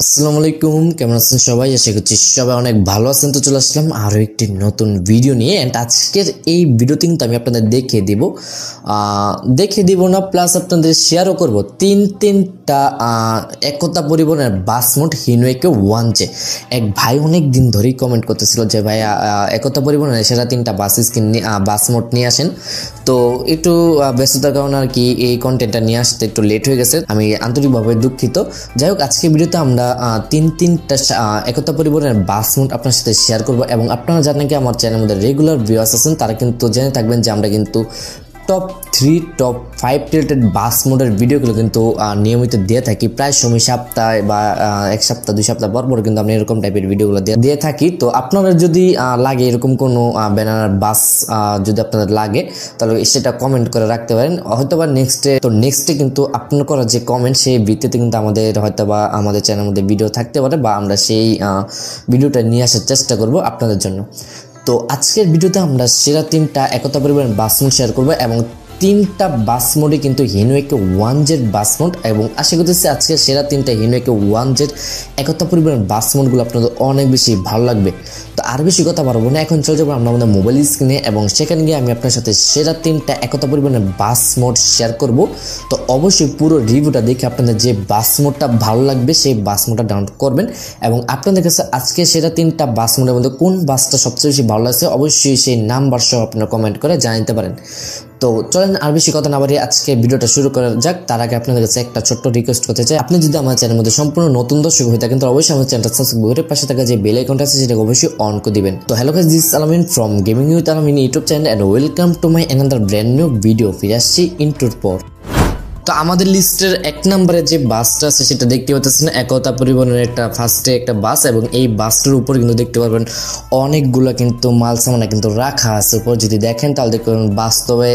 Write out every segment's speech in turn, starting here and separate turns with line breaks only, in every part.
আসসালামু আলাইকুম, কেমন আছেন সবাই? আশা করছি সবাই অনেক ভালো আছেন। তো চলে আসলাম আরও একটি নতুন ভিডিও নিয়ে। অ্যান্ড আজকের এই ভিডিওতে কিন্তু আমি আপনাদের দেখিয়ে দিব না, প্লাস আপনাদের শেয়ারও করব তিনটা একতা পরিবহনের বাস মোড হিনোয়েকে 1J। এক ভাই অনেক দিন ধরেই কমেন্ট করতেছিল যে ভাই একতা পরিবহনের সেরা তিনটা বাস মোড নিয়ে আসেন। তো একটু ব্যস্ততার কারণে আর কি এই কন্টেন্টটা নিয়ে আসতে একটু লেট হয়ে গেছে, আমি আন্তরিকভাবে দুঃখিত। যাই হোক, আজকে ভিডিওতে আমরা তিনটা একতা পরিবহনের বাস মোড আপনার সাথে শেয়ার করব। এবং আপনারা জানেন কি আমার চ্যানেলের মধ্যে রেগুলার ভিউয়ার্স আছেন, তারা কিন্তু জেনে থাকবেন যে আমরা কিন্তু টপ 3 টপ 5 রিলেটেড বাস মোডের ভিডিওগুলো কিন্তু নিয়মিত দিয়ে থাকি। প্রায় সময় সপ্তাহে বা এক সপ্তাহ 2 সপ্তাহ পর কিন্তু আমরা এরকম টাইপের ভিডিওগুলো দিয়ে থাকি। তো আপনারা যদি লাগে এরকম কোনো ব্যানার বাস যদি আপনাদের লাগে, তাহলে সেটা কমেন্ট করে রাখতে পারেন। হয়তোবা নেক্সটে কিন্তু আপনার করা যে কমেন্ট, সেই ভিত্তিতে কিন্তু আমাদের হয়তোবা আমাদের চ্যানেলের মধ্যে ভিডিও থাকতে পারে, বা আমরা সেই ভিডিওটা নিয়ে আসার চেষ্টা করব আপনাদের জন্য। তো আজকের ভিডিওতে আমরা সেরা তিনটা একতা পরিবহনের বাস মোড শেয়ার করবো, এবং তিনটা বাস মোডে কিন্তু হিনোয়েকে 1J বাস মোড। এবং আশা করতেছি আজকে সেরা তিনটা হিনোয়েকে 1J একতা পরিবহনের বাস মোডগুলো আপনাদের অনেক বেশি ভালো লাগবে। তো আর বেশি কথা পারবো না, এখন চলে যাবো আমরা আমাদের মোবাইল স্ক্রিনে, এবং সেখানে গিয়ে আমি আপনার সাথে সেরা তিনটা একতা পরিবহনের বাস মোড শেয়ার করব। তো অবশ্যই পুরো রিভিউটা দেখে আপনাদের যে বাস মোডটা ভালো লাগবে সেই বাস মোডটা ডাউনলোড করবেন। এবং আপনাদের কাছে আজকে সেরা তিনটা বাস মোডের মধ্যে কোন বাসটা সবচেয়ে বেশি ভালো লাগছে, অবশ্যই সেই নাম্বার সহ আপনারা কমেন্ট করে জানাতে পারেন। তো চলেন আর বেশি কথা না বাড়িয়ে আজকে ভিডিওটা শুরু করা যাক। তার আগে আপনাদের কাছে একটা ছোট্ট রিকোয়েস্ট করতে চাই, আপনি যদি আমার চ্যানেলের মধ্যে সম্পূর্ণ নতুন দর্শক হয়ে থাকেন, তো অবশ্যই আমার চ্যানেলটা সাবস্ক্রাইব করে পাশে থাকা যে বেল আইকনটা আছে সেটাকে অবশ্যই অন করে দিবেন। তো hello guys, this is Alamin from gaming with Alamin YouTube channel, and welcome to my another brand new video. ফিরে আসছি ইন্ট্রোর পর। তো আমাদের লিস্টের 1 নম্বরে যে বাসটা আছে সেটা দেখতে পাচ্ছেন একতা পরিবহনের একটা ফার্স্টে একটা বাস, এবং এই বাসটার উপর কিন্তু দেখতে পারবেন অনেকগুলো কিন্তু মাল সামানা কিন্তু রাখা আছে উপর। যদি দেখেন তাহলে দেখতে পারবেন বাস্তবে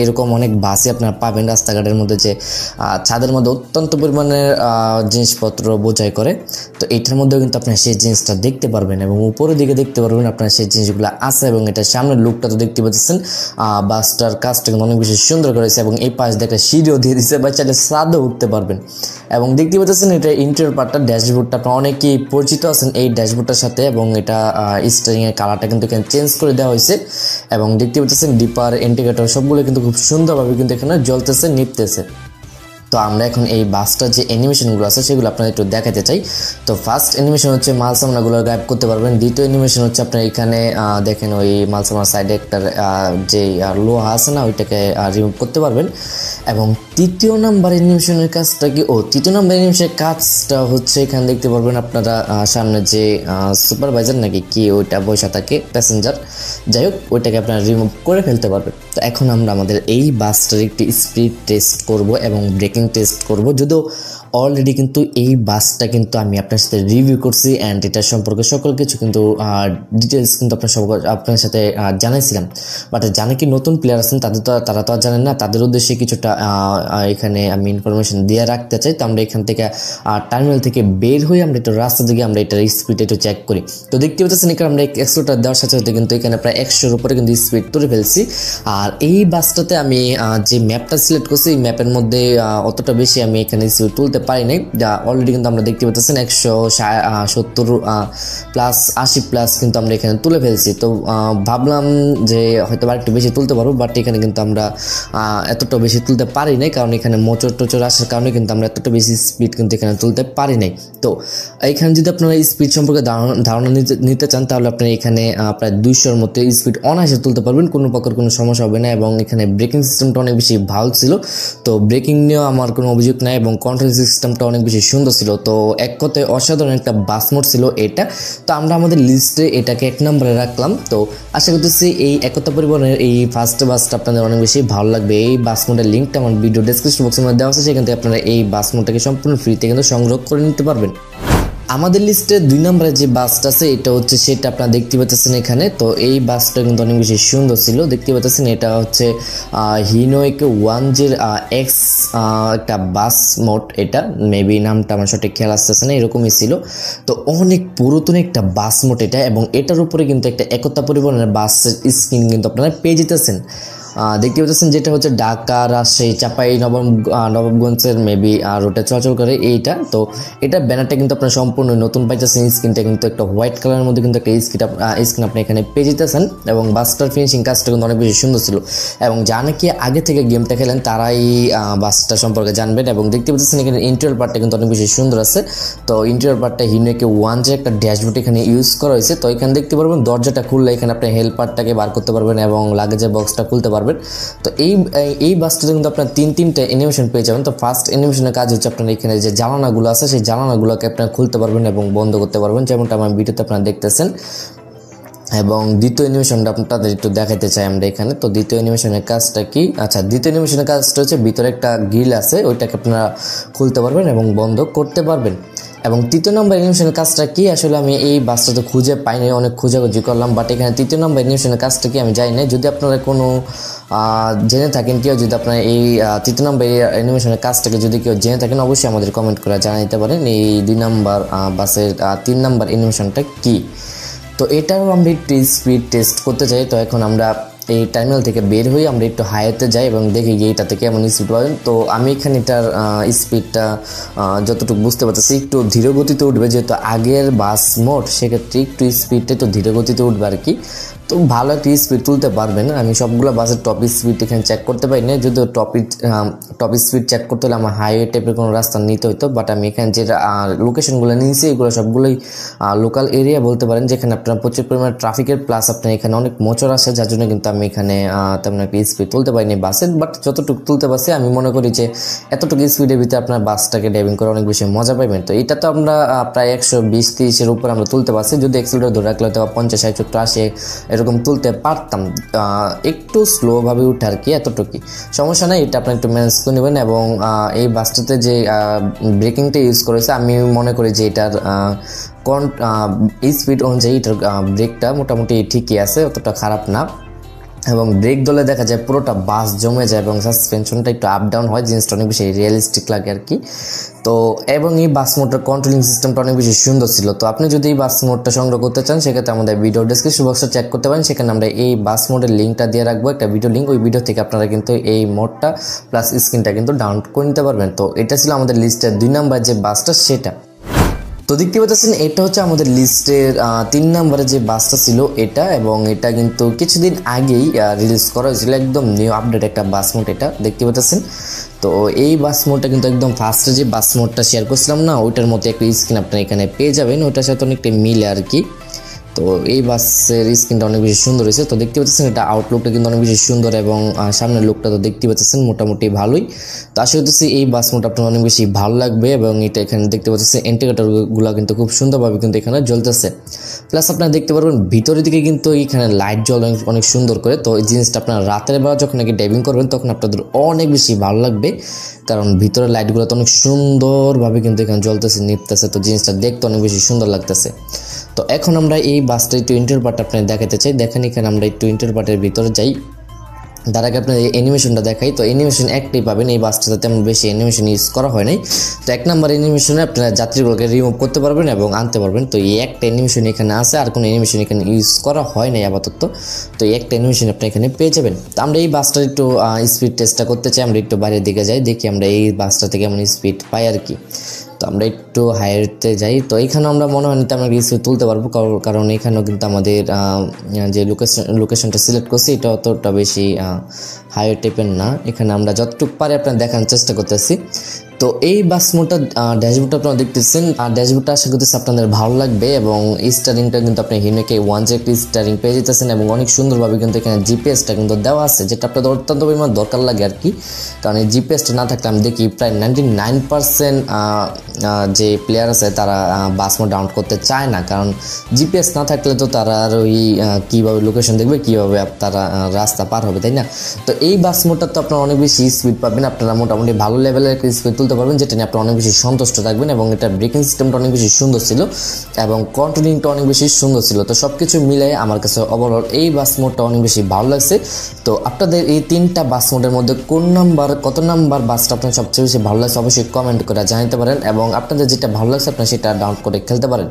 এরকম অনেক বাসই আপনারা পাবেন রাস্তাঘাটের মধ্যে, যে ছাদের মধ্যে অত্যন্ত পরিমাণের জিনিসপত্র বোঝাই করে। তো এটার মধ্যেও কিন্তু আপনারা সেই জিনিসটা দেখতে পারবেন, এবং উপরের দিকে দেখতে পারবেন আপনারা সেই জিনিসগুলো আছে। এবং এটার সামনের লুকটা তো দেখতে পাচ্ছেন, বাসটার কাজটা কিন্তু অনেক বেশি সুন্দর করেছে, এবং এই পাশ দেখে সিঁড়িও দিয়ে দিচ্ছে, বা চাইলে ছাদও উঠতে পারবেন। এবং দেখতে পাচ্ছেন এটা ইন্টেরিয়র পার্টটা, ড্যাশবোর্ডটা আপনারা অনেকেই পরিচিত আছেন এই ড্যাশবোর্ডটার সাথে, এবং এটা স্টিয়ারিং এর কালারটা কিন্তু এখানে চেঞ্জ করে দেওয়া হয়েছে। এবং দেখতে পাচ্ছেন ডিপার ইন্ডিকেটর সবগুলো কিন্তু খুব সুন্দরভাবে কিন্তু এখানে জ্বলতেছে, নিপতেছে। তো আমরা এখন এই বাসটার যে অ্যানিমেশনগুলো আছে সেগুলো আপনাদের একটু দেখাতে চাই। তো ফার্স্ট অ্যানিমেশন হচ্ছে মাল সামানাগুলো গায়েব করতে পারবেন। দ্বিতীয় অ্যানিমেশন হচ্ছে আপনার এখানে দেখেন ওই মাল সামানার সাইডে একটা যে লোহা আছে না, ওইটাকে রিমুভ করতে পারবেন। এবং তৃতীয় নাম্বার অ্যানিমেশনের কাজটা কি, তৃতীয় নাম্বার অ্যানিমেশনের কাজটা হচ্ছে এখানে দেখতে পারবেন আপনারা সামনে যে সুপারভাইজার নাকি কি ওইটা বসে থাকে, প্যাসেঞ্জার, যাই হোক ওইটাকে আপনারা রিমুভ করে ফেলতে পারবেন। তো এখন আমরা আমাদের এই বাসটার একটি স্পিড টেস্ট করব এবং ব্রেকিং টেস্ট করব। যদিও অলরেডি কিন্তু এই বাসটা কিন্তু আমি আপনার সাথে রিভিউ করছি, অ্যান্ড এটা সম্পর্কে সকল কিছু কিন্তু ডিটেলস কিন্তু আপনার সাথে জানাইছিলাম। বাট জানে কি নতুন প্লেয়ার আছেন তারা তো আর জানেন না, তাদের উদ্দেশ্যে কিছুটা এখানে আমি ইনফরমেশন দিয়ে রাখতে চাই। তো আমরা এখান থেকে টার্মিনাল থেকে বের হয়ে আমরা একটু রাস্তা দিকে আমরা এটার স্পিড একটু চেক করি। তো দেখতে পাচ্ছেন এখানে আমরা এক্সট্রা দেওয়ার সাথে সাথে কিন্তু এখানে প্রায় 100-এর উপরে কিন্তু স্পিড তুলে ফেলছি। আর এই বাসটাতে আমি যে ম্যাপটা সিলেক্ট করছি, এই ম্যাপের মধ্যে অতটা বেশি আমি এখানে স্পিড তুলতে পারি নাই। যা অলরেডি কিন্তু আমরা দেখতে পাচ্ছেন 170 প্লাস 80 প্লাস কিন্তু আমরা এখানে তুলে ফেলছি। তো ভাবলাম যে হয়তো আরেকটু বেশি তুলতে পারবো, বাট এখানে কিন্তু আমরা এতটা বেশি তুলতে পারি নাই, কারণ এখানে মোচর টোচর আসার কারণে কিন্তু আমরা এতটা বেশি স্পিড কিন্তু এখানে তুলতে পারি নাই। তো এখানে যদি আপনারা স্পিড সম্পর্কে ধারণা নিতে চান, তাহলে আপনারা এখানে প্রায় 200-এর মতো স্পিড অনায়াসে তুলতে পারবেন, কোনো প্রকার কোনো সমস্যা হবে না। এবং এখানে ব্রেকিং সিস্টেমটা অনেক বেশি ভালো ছিল, তো ব্রেকিং নিয়েও আমার কোনো অভিযোগ নাই, এবং কন্ট্রোল সিস্টেমটা অনেক বেশি সুন্দর ছিল। তো এক কথায় অসাধারণ একটা বাস মোড ছিল এটা। তো আমরা আমাদের লিস্টে এটাকে 1 নম্বরে রাখলাম। তো আশা করতেছি এই একতা পরিবহনের এই ফার্স্ট বাসটা আপনাদের অনেক বেশি ভালো লাগবে। এই বাস মোডের লিঙ্কটা আমার ভিডিও ডেসক্রিপশন বক্সের মধ্যে দেওয়া আছে, সেখান থেকে আপনারা এই বাস মোডটাকে সম্পূর্ণ ফ্রিতে কিন্তু সংগ্রহ করে নিতে পারবেন। আমাদের লিস্টে 2 নম্বরে যে বাসটা আছে এটা হচ্ছে সেটা আপনারা দেখতে পাচ্ছেন এখানে। তো এই বাসটা কিন্তু অনেক বেশি সুন্দর ছিল, দেখতে পাচ্ছেন এটা হচ্ছে হিনোয়েকে 1J এক্স একটা বাস মোড। এটা মেবি নামটা আমার সঠিক খেয়াল আসতেছে না, এরকমই ছিল। তো অনেক পুরাতন একটা বাস মোড এটা, এবং এটার উপরে কিন্তু একটা একতা পরিবহনের বাসের স্ক্রিন কিন্তু আপনারা পেয়ে যেতেছেন। দেখতে পাচ্ছেন যেটা হচ্ছে ঢাকা রাজশাহী চাপাই নবাবগঞ্জের মেবি রোডে চলাচল করে এইটা। তো এটা ব্যানারটা কিন্তু আপনার সম্পূর্ণ নতুন পাইতেছেন, স্ক্রিনটা কিন্তু একটা হোয়াইট কালারের মধ্যে কিন্তু একটা স্ক্রিন আপনি এখানে পেয়ে যেতেছেন এবং বাসটার ফিনিশিং কাজটা কিন্তু অনেক বেশি সুন্দর ছিল এবং যা নাকি আগে থেকে গেমটা খেলেন তারাই বাসটা সম্পর্কে জানবেন। এবং দেখতে পাচ্ছেন এখানে ইন্টেরিয়র পার্টটা কিন্তু অনেক বেশি সুন্দর আছে। তো ইন্টেরিয়র পার্টটা হিনোকে 1 যে একটা ড্যাশবোর্ড এখানে ইউজ করা হয়েছে। তো এখানে দেখতে পারবেন দরজাটা খুললে এখানে আপনি হেল্পারটাকে বার করতে পারবেন এবং লাগেজের বক্সটা খুলতে পারবেন। তো এই বাসটাতে কিন্তু আপনার তিনটা অ্যানিমেশন পেয়ে যাবেন। তো ফার্স্ট অ্যানিমেশনের কাজ হচ্ছে আপনার এখানে যে জানালাগুলো আছে সেই জানালাগুলোকে আপনারা খুলতে পারবেন এবং বন্ধ করতে পারবেন, যেমনটা আমার ভিডিওতে আপনারা দেখতেছেন। এবং দ্বিতীয় অ্যানিমেশনটা আপনাদের একটু দেখাইতে চাই আমরা এখানে। তো দ্বিতীয় অ্যানিমেশনের কাজটা কি? আচ্ছা, দ্বিতীয় অ্যানিমেশনের কাজটা হচ্ছে ভিতরে একটা গ্রিল আছে, ওইটাকে আপনারা খুলতে পারবেন এবং বন্ধ করতে পারবেন। এবং তৃতীয় নম্বর অ্যানিমেশনের কাজটা কি আসলে আমি এই বাসটাতে খুঁজে পাইনি, অনেক খোঁজাখুঁজি করলাম, বাট এখানে তৃতীয় নম্বর অ্যানিমেশনের কাজটা কি আমি জানি না। যদি আপনারা কোনো জেনে থাকেন, কেউ যদি আপনারা এই তৃতীয় নম্বর অ্যানিমেশনের কাজটাকে যদি কেউ জেনে থাকেন অবশ্যই আমাদের কমেন্ট করে জানিয়ে দিতে পারেন এই 2 নম্বর বাসের 3 নম্বর অ্যানিমেশনটা কি। তো এটাও আমরা একটু স্পিড টেস্ট করতে চাই। তো এখন আমরা এই টার্মিনাল থেকে বের হই, আমরা একটু হাইতে যাই এবং দেখি এইটা থেকে কেমন স্পিড পাবেন। তো আমি এখানে এটার স্পিডটা যতটুকু বুঝতে পারতেছি একটু ধীর গতিতে উঠবে, যেহেতু আগের বাস মোড, সেক্ষেত্রে একটু স্পিডটা একটু ধীর গতিতে উঠবে আর কি। তো ভালো একটা স্পিড তুলতে পারবেন। আমি সবগুলো বাসের টপ স্পিড এখানে চেক করতে পারি না, যদিও টপ স্পিড চেক করতে হলে আমার হাইওয়ে টাইপের কোনো রাস্তা নিতে হতো, বাট আমি এখানে যে লোকেশনগুলো নিয়েছি এগুলো সবগুলোই লোকাল এরিয়া বলতে পারেন, যেখানে আপনার প্রচুর পরিমাণে ট্রাফিকের প্লাস আপনার এখানে অনেক মোচর আসে, যার জন্য কিন্তু আমি এখানে তেমন একটা স্পিড তুলতে পারিনি বাসের। বাট যতটুকু তুলতে পারছি আমি মনে করি যে এতটুকু স্পিডের ভিতরে আপনার বাসটাকে ড্রাইভিং করে অনেক বেশি মজা পাবেন। তো এটা তো আমরা প্রায় 120-30-এর উপর আমরা তুলতে পারছি, যদি এক্সেলরেটর ধরে রাখলে হয়তো 50-60-80 এরকম তুলতে পারতাম, একটু স্লোভাবে উঠে আর কি, এতটুকুই সমস্যা নেই, এটা আপনি একটু ম্যানেজ করে নেবেন। এবং এই বাসটাতে যে ব্রেকিংটা ইউজ করেছে আমি মনে করি যে এটার স্পিড অনুযায়ী এটার ব্রেকটা মোটামুটি ঠিকই আছে, অতটা খারাপ না। এবং ব্রেক দলে দেখা যায় পুরোটা বাস জমে যায় এবং সাসপেনশনটা একটু আপ ডাউন হয়, জিনিসটা অনেক বেশি রিয়েলিস্টিক লাগে আর কি। তো এবং এই বাস মোডটার কন্ট্রোলিং সিস্টেমটা অনেক বেশি সুন্দর ছিল। তো আপনি যদি এই বাস মোডটা সংগ্রহ করতে চান সেক্ষেত্রে আমাদের ভিডিও ডেসক্রিপশন বক্সটা চেক করতে পারেন, সেখানে আমরা এই বাস মোডের লিঙ্কটা দিয়ে রাখবো, একটা ভিডিও লিঙ্ক, ওই ভিডিও থেকে আপনারা কিন্তু এই মোডটা প্লাস স্ক্রিনটা কিন্তু ডাউনলোড করে নিতে পারবেন। তো এটা ছিল আমাদের লিস্টের 2 নম্বর যে বাসটা সেটা। তো দেখতে পাচ্ছেন এটা হচ্ছে আমাদের লিস্টের 3 নম্বরে যে বাসটা ছিল এটা, এবং এটা কিন্তু কিছুদিন আগেই রিলিজ করা হয়েছিল, একদম নিউ আপডেট একটা বাস মোড এটা দেখতে পাচ্ছেন। তো এই বাস মোডটা কিন্তু একদম ফার্স্টে যে বাস মোডটা শেয়ার করছিলাম না, ওইটার মতো একটা স্ক্রিন আপনারা এখানে পেয়ে যাবেন, ওইটার সাথে অনেকটা মিলে আর কি। তো এই বাসের স্ক্রিনটা অনেক বেশি সুন্দর হয়েছে। তো দেখতে পাচ্ছেন এটা আউটলুকটা কিন্তু অনেক বেশি সুন্দর এবং সামনের লুকটা তো দেখতে পাচ্ছেন মোটামুটি ভালোই। তো আশা করতেছি এই বাস মোডটা আপনার অনেক বেশি ভালো লাগবে। এবং এটা এখানে দেখতে পাচ্ছেন ইন্ডিকেটরগুলো কিন্তু খুব সুন্দরভাবে কিন্তু এখানে জ্বলতেছে, প্লাস আপনারা দেখতে পারবেন ভিতরের দিকে কিন্তু এখানে লাইট জ্বলে অনেক সুন্দর করে। তো এই জিনিসটা আপনারা রাতের বেলা যখন নাকি ড্রাইভিং করবেন তখন আপনাদের অনেক বেশি ভালো লাগবে, কারণ ভিতরের লাইটগুলো তো অনেক সুন্দরভাবে কিন্তু এখানে জ্বলতেছে নিপতেছে, তো জিনিসটা দেখতে অনেক বেশি সুন্দর লাগতেছে। তো এখন আমরা এই বাসটা একটু ইন্টার পার্ট আপনাদের দেখাতে চাই। দেখেন এখানে আমরা একটু ইন্টার পার্টের ভিতরে যাই, তার আগে আপনার অ্যানিমেশনটা দেখাই। তো অ্যানিমেশন একটাই পাবেন, এই বাসটাতে তেমন বেশি অ্যানিমেশন ইউজ করা হয় নাই। তো 1 নম্বর অ্যানিমেশনে আপনারা যাত্রীগুলোকে রিমুভ করতে পারবেন এবং আনতে পারবেন। তো এই একটা অ্যানিমেশন এখানে আছে, আর কোনো অ্যানিমেশন এখানে ইউজ করা হয় নাই আপাতত। তো এই একটা অ্যানিমেশন আপনি এখানে পেয়ে যাবেন। তো আমরা এই বাসটার একটু স্পিড টেস্টটা করতে চাই, আমরা একটু বাইরের দিকে যাই, দেখি আমরা এই বাসটা থেকে কেমন স্পিড পাই আর কি। তো আমরা একটু হাইওয়েতে যাই। তো এইখানে আমরা মনে হয় তেমন স্পিড তুলতে পারবো, কারণ এখানেও কিন্তু আমাদের যে লোকেশনটা সিলেক্ট করছি এটা অতটা বেশি হাইওয়ে টাইপের না। এখানে আমরা যতটুকু পারি আপনার দেখানোর চেষ্টা করতেছি। তো এই বাস মোডটা ড্যাশবোর্ডটা আপনারা দেখতেছেন, আর ড্যাশবোর্ডটা আশা করতেছি আপনাদের ভালো লাগবে। এবং স্টারিংটা কিন্তু আপনি হিনোকে 1 যে একটি স্টারিং পেয়ে যেতেছেন এবং অনেক সুন্দরভাবে কিন্তু এখানে জিপিএসটা কিন্তু দেওয়া আছে, যেটা আপনাদের অত্যন্ত পরিমাণ দরকার লাগে আর কি। কারণ এই জিপিএসটা না থাকলে আমি দেখি প্রায় 99% যে প্লেয়ার আছে তারা বাস মোড ডাউনলোড করতে চায় না, কারণ জিপিএস না থাকলে তো তারা আর ওই কীভাবে লোকেশন দেখবে, কীভাবে তারা রাস্তা পার হবে, তাই না? তো এই বাস মোডটা তো আপনারা অনেক বেশি স্পিড পাবেন, আপনারা মোটামুটি ভালো লেভেলের একটা স্পিড তুলতে তুলতে পারবেন, যেটা নিয়ে আপনি অনেক বেশি সন্তুষ্ট থাকবেন। এবং এটা ব্রেকিং সিস্টেমটা অনেক বেশি সুন্দর ছিল এবং কন্ট্রোলিংটা অনেক বেশি সুন্দর ছিল। তো সব কিছু মিলাই আমার কাছে ওভারঅল এই বাস মোডটা অনেক বেশি ভালো লাগছে। তো আপনাদের এই 3টা বাস মোডের মধ্যে কত নাম্বার বাসটা আপনার সবচেয়ে বেশি ভালো লাগছে অবশ্যই কমেন্ট করে জানাতে পারেন, এবং আপনাদের যেটা ভালো লাগছে আপনারা সেটা ডাউনলোড করে খেলতে পারেন।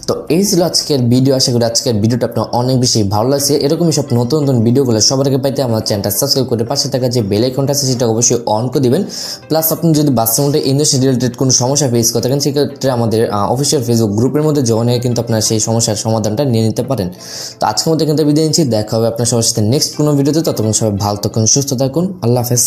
তো এই ছিল আজকের ভিডিও। আশা করি আজকের ভিডিওটা আপনার অনেক বেশি ভালো লাগছে। এরকমই সব নতুন নতুন ভিডিওগুলো সবার আগে পাইতে আমার চ্যানেলটা সাবস্ক্রাইব করে পাশে থাকা যে বেল আইকনটা আছে সেটা অবশ্যই অন করে দিবেন। প্লাস আপনি যদি বাস মোডে ইন্ডাস্ট্রি রিলেটেড কোনো সমস্যা ফেস করতে থাকেন সেক্ষেত্রে আমাদের অফিসিয়াল ফেসবুক গ্রুপের মধ্যে জয়েন হয়ে কিন্তু আপনারা সেই সমস্যার সমাধানটা নিয়ে নিতে পারেন। তো আজকের মধ্যে কিন্তু বিদায় নিচ্ছি, দেখা হবে আপনার সবার সাথে নেক্সট কোনো ভিডিওতে। ততক্ষণ সবাই ভালো থাকুন, সুস্থ থাকুন, আল্লাহ হাফেজ।